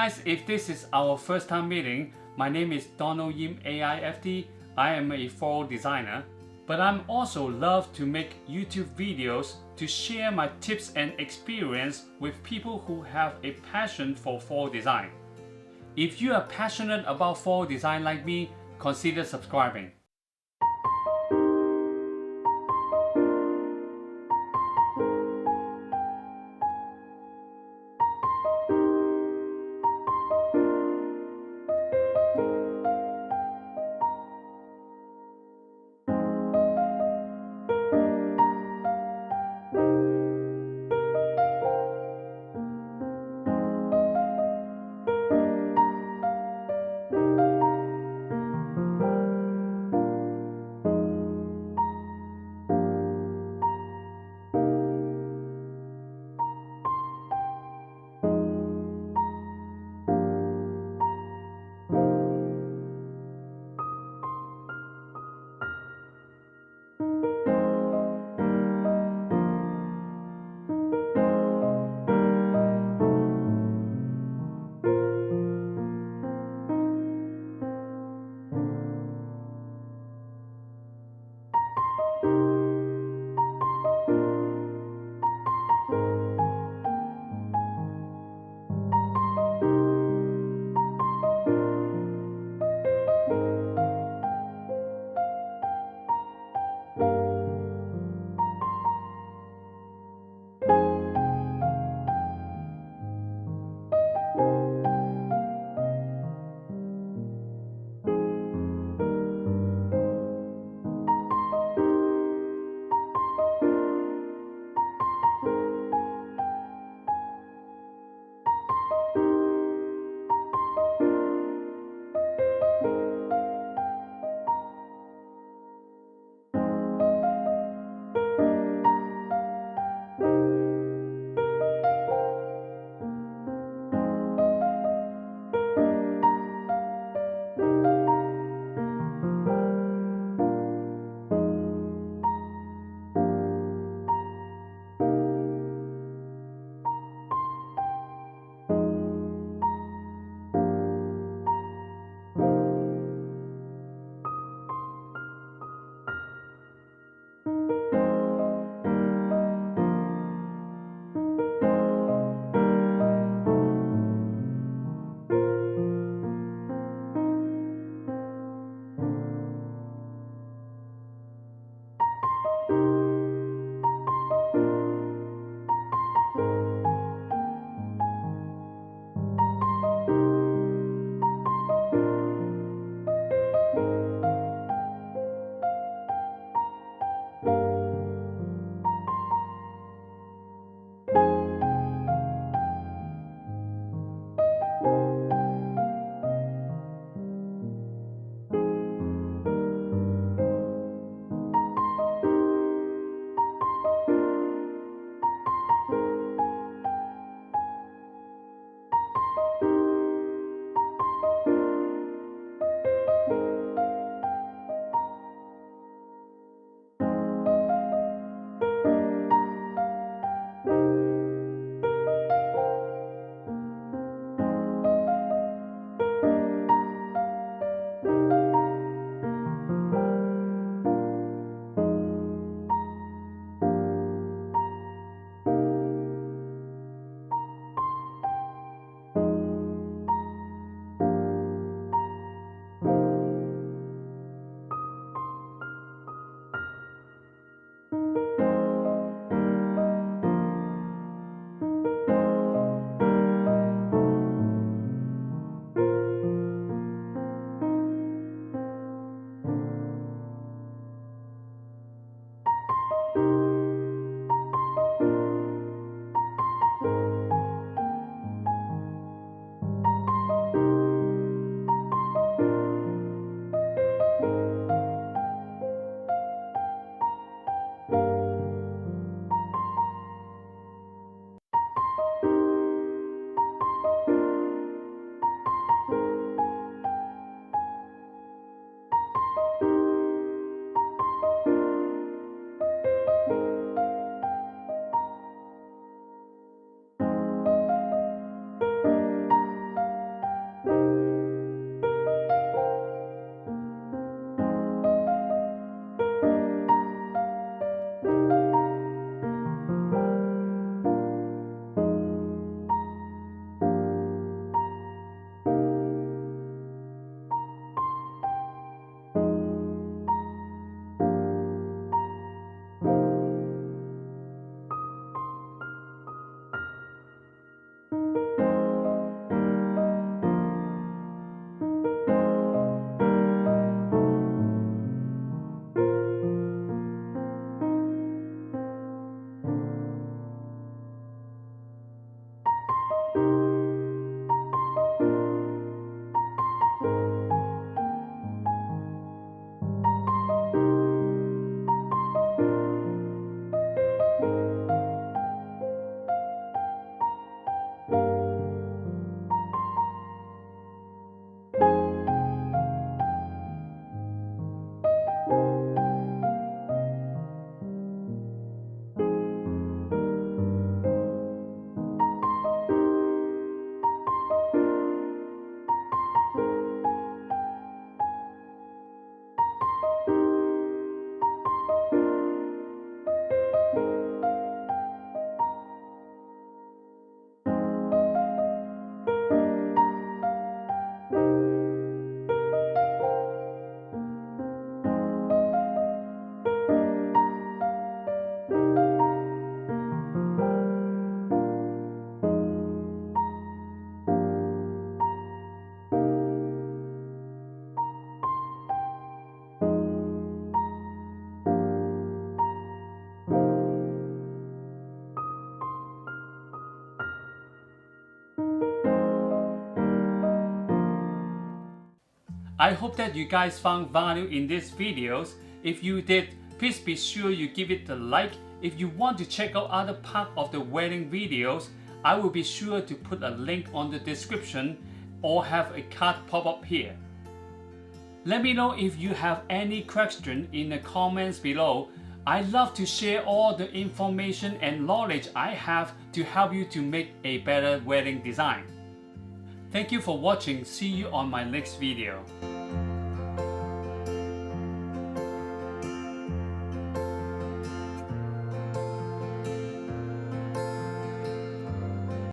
guys, if this is our first time meeting, my name is Donald Yim AIFD. I am a floral designer, but I'm also love to make YouTube videos to share my tips and experience with people who have a passion for floral design. If you are passionate about floral design like me, consider subscribing. I hope that you guys found value in these videos. If you did, please be sure you give it a like. If you want to check out other part of the wedding videos, I will be sure to put a link on the description or have a card pop up here. Let me know if you have any question in the comments below. I love to share all the information and knowledge I have to help you to make a better wedding design. Thank you for watching. See you on my next video.